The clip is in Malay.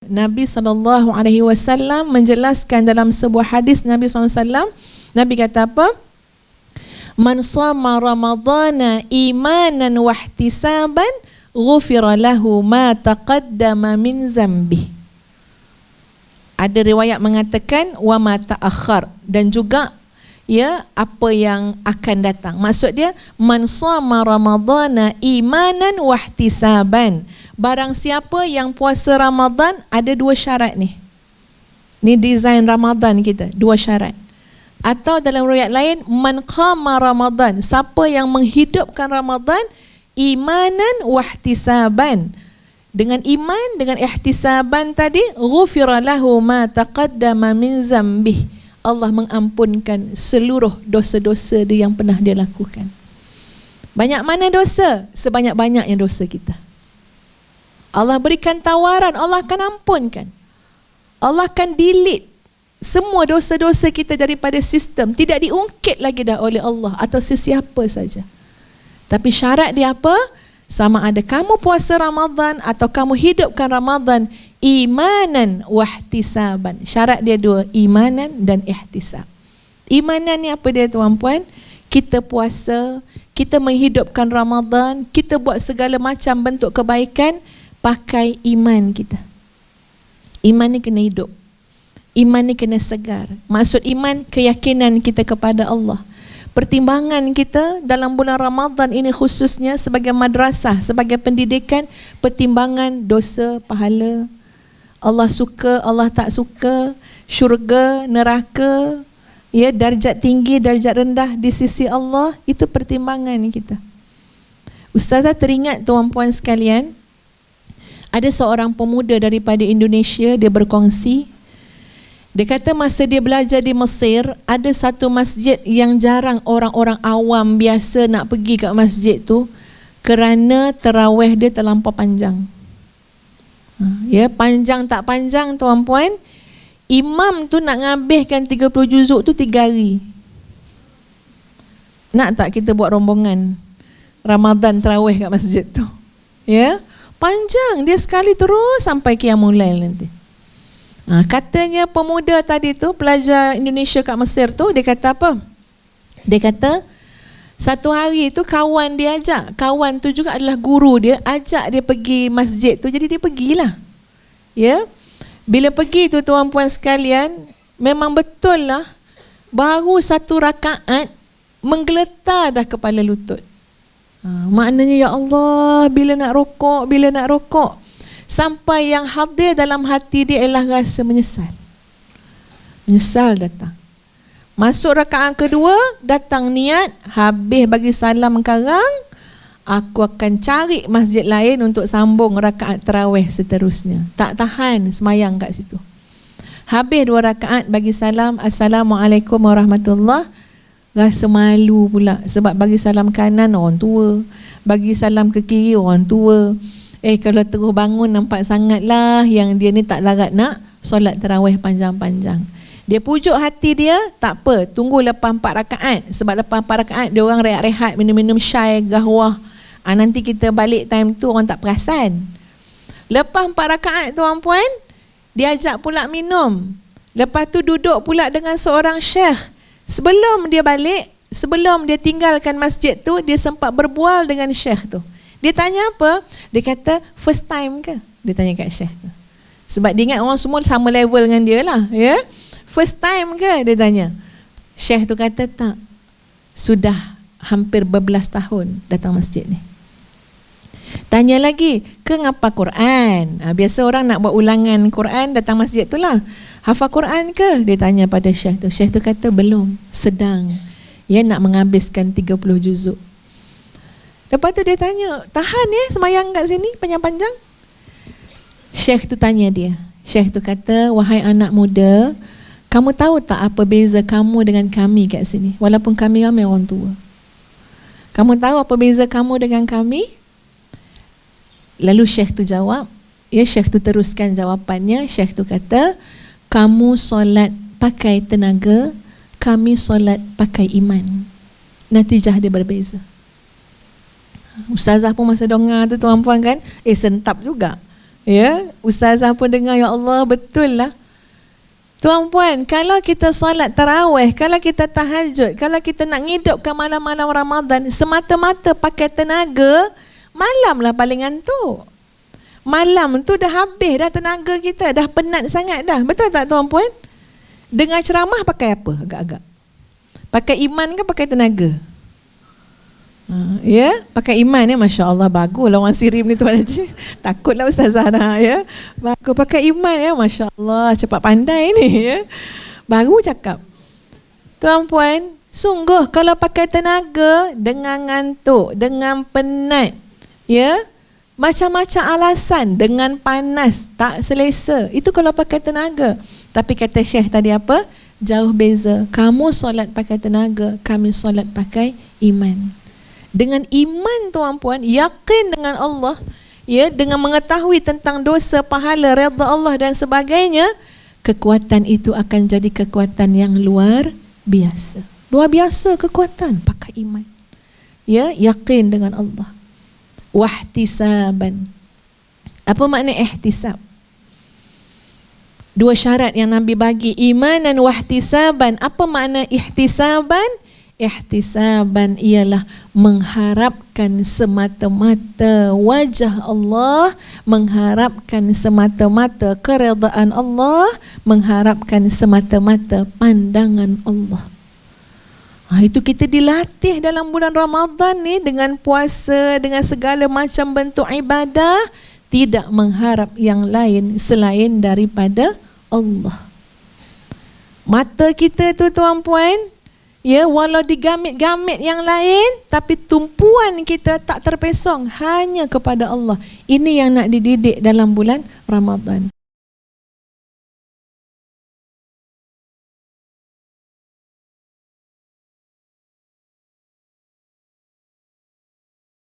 Nabi SAW menjelaskan dalam sebuah hadis Nabi SAW, Nabi kata apa? Man shama ramadhana imanan wa ihtisaban ghufira lahu ma taqaddama min zambi. Ada riwayat mengatakan wa ma ta'akhkhar, dan juga ya apa yang akan datang. Maksud dia man shama ramadhana imanan wa ihtisaban. Barang siapa yang puasa Ramadan, ada dua syarat ni. Ni design Ramadan kita, dua syarat. Atau dalam riwayat lain, man qama Ramadan, siapa yang menghidupkan Ramadan imanan wa ihtisaban. Dengan iman, dengan ihtisaban tadi, ghufira lahu ma taqaddama min zambih. Allah mengampunkan seluruh dosa-dosa dia yang pernah dia lakukan. Banyak mana dosa? Sebanyak-banyaknya dosa kita. Allah berikan tawaran, Allah akan ampunkan. Allah akan delete semua dosa-dosa kita daripada sistem. Tidak diungkit lagi dah oleh Allah atau sesiapa saja. Tapi syarat dia apa? Sama ada kamu puasa Ramadan atau kamu hidupkan Ramadan imanan wa ihtisaban. Syarat dia dua, imanan dan ihtisab. Imanan ni apa dia tuan-puan? Kita puasa, kita menghidupkan Ramadan, kita buat segala macam bentuk kebaikan pakai iman kita. Iman ni kena hidup. Iman ni kena segar. Maksud iman, keyakinan kita kepada Allah. Pertimbangan kita dalam bulan Ramadan ini khususnya sebagai madrasah, sebagai pendidikan, pertimbangan dosa, pahala. Allah suka, Allah tak suka, syurga, neraka, ya, darjat tinggi, darjat rendah di sisi Allah, itu pertimbangan kita. Ustazah teringat tuan-puan sekalian, ada seorang pemuda daripada Indonesia, dia berkongsi. Dia kata masa dia belajar di Mesir, ada satu masjid yang jarang orang-orang awam biasa nak pergi kat masjid tu kerana tarawih dia terlampau panjang. Ya, panjang tak panjang tuan-puan, imam tu nak ngabihkan 30 juzuk tu 3 hari. Nak tak kita buat rombongan Ramadan tarawih kat masjid tu? Ya, panjang, dia sekali terus sampai Qiyamul Lail nanti. Katanya pemuda tadi tu, pelajar Indonesia kat Mesir tu, dia kata apa? Dia kata satu hari tu kawan dia ajak, kawan tu juga adalah guru dia, ajak dia pergi masjid tu, jadi dia pergilah. Ya. Bila pergi tu tuan-puan sekalian, memang betul lah, baru satu rakaat menggeletar dah kepala lutut. Maknanya ya Allah, bila nak rokok, sampai yang hadir dalam hati dia ialah rasa menyesal. Menyesal datang. Masuk rakaat kedua, datang niat, habis bagi salam sekarang, aku akan cari masjid lain untuk sambung rakaat tarawih seterusnya. Tak tahan semayang kat situ. Habis 2 rakaat bagi salam, Assalamualaikum warahmatullahi. Rasa malu pula sebab bagi salam kanan orang tua, bagi salam ke kiri orang tua. Kalau terus bangun nampak sangatlah yang dia ni tak larat nak solat tarawih panjang-panjang. Dia pujuk hati dia, tak apa, tunggu lepas 4 rakaat. Sebab lepas 4 rakaat dia orang rehat-rehat, minum-minum syai, gahwah. Nanti kita balik time tu orang tak perasan. Lepas 4 rakaat tuan-puan, dia ajak pula minum. Lepas tu duduk pula dengan seorang syekh. Sebelum dia balik, sebelum dia tinggalkan masjid tu, dia sempat berbual dengan syekh tu. Dia tanya apa? Dia kata, first time ke? Dia tanya kat syekh tu. Sebab dia ingat orang semua sama level dengan dia lah. Ya? First time ke? Dia tanya. Syekh tu kata, tak. Sudah hampir berbelas tahun datang masjid ni. Tanya lagi, ke ngapa Quran? Biasa orang nak buat ulangan Quran, datang masjid tu lah. Hafal Quran ke? Dia tanya pada syekh tu. Syekh tu kata, belum. Sedang. Ya, nak menghabiskan 30 juzuk. Lepas tu dia tanya, tahan ya semayang kat sini panjang-panjang? Syekh tu tanya dia. Syekh tu kata, wahai anak muda, kamu tahu tak apa beza kamu dengan kami kat sini? Walaupun kami ramai orang tua. Kamu tahu apa beza kamu dengan kami? Lalu Syekh tu jawab, ya, Syekh tu teruskan jawapannya. Syekh tu kata, kamu solat pakai tenaga, kami solat pakai iman. Natijah dia berbeza. Ustazah pun masa dengar tu tuan-puan kan, sentap juga. Ya, ustazah pun dengar, ya Allah, betul lah. Tuan-puan, kalau kita solat tarawih, kalau kita tahajud, kalau kita nak ngidupkan malam-malam Ramadan semata-mata pakai tenaga, malamlah paling ngantuk. Malam tu dah habis dah tenaga kita, dah penat sangat dah. Betul tak tuan-puan? Dengar ceramah pakai apa agak-agak? Pakai iman ke pakai tenaga? Ya, pakai iman ya, Masya Allah, baguslah orang Sirim ni Tuan Haji. Takutlah ustazah dah ya. Bagus pakai iman ya, Masya Allah, cepat pandai ni ya. Baru cakap. Tuan-puan, sungguh kalau pakai tenaga dengan ngantuk, dengan penat, ya, macam-macam alasan, dengan panas, tak selesa. Itu kalau pakai tenaga. Tapi kata Syekh tadi apa? Jauh beza. Kamu solat pakai tenaga, kami solat pakai iman. Dengan iman tuan-puan, yakin dengan Allah, ya, dengan mengetahui tentang dosa, pahala, redha Allah dan sebagainya, kekuatan itu akan jadi kekuatan yang luar biasa. Luar biasa kekuatan pakai iman. Ya, yakin dengan Allah. Wahtisaban. Apa makna ihtisab? Dua syarat yang Nabi bagi, iman dan wahtisaban. Apa makna ihtisaban? Ihtisaban ialah mengharapkan semata-mata wajah Allah, mengharapkan semata-mata keredaan Allah, mengharapkan semata-mata pandangan Allah. Itu kita dilatih dalam bulan Ramadan ni dengan puasa, dengan segala macam bentuk ibadah, tidak mengharap yang lain selain daripada Allah. Mata kita tu tuan-puan, ya, walau digamit-gamit yang lain, tapi tumpuan kita tak terpesong hanya kepada Allah. Ini yang nak dididik dalam bulan Ramadan.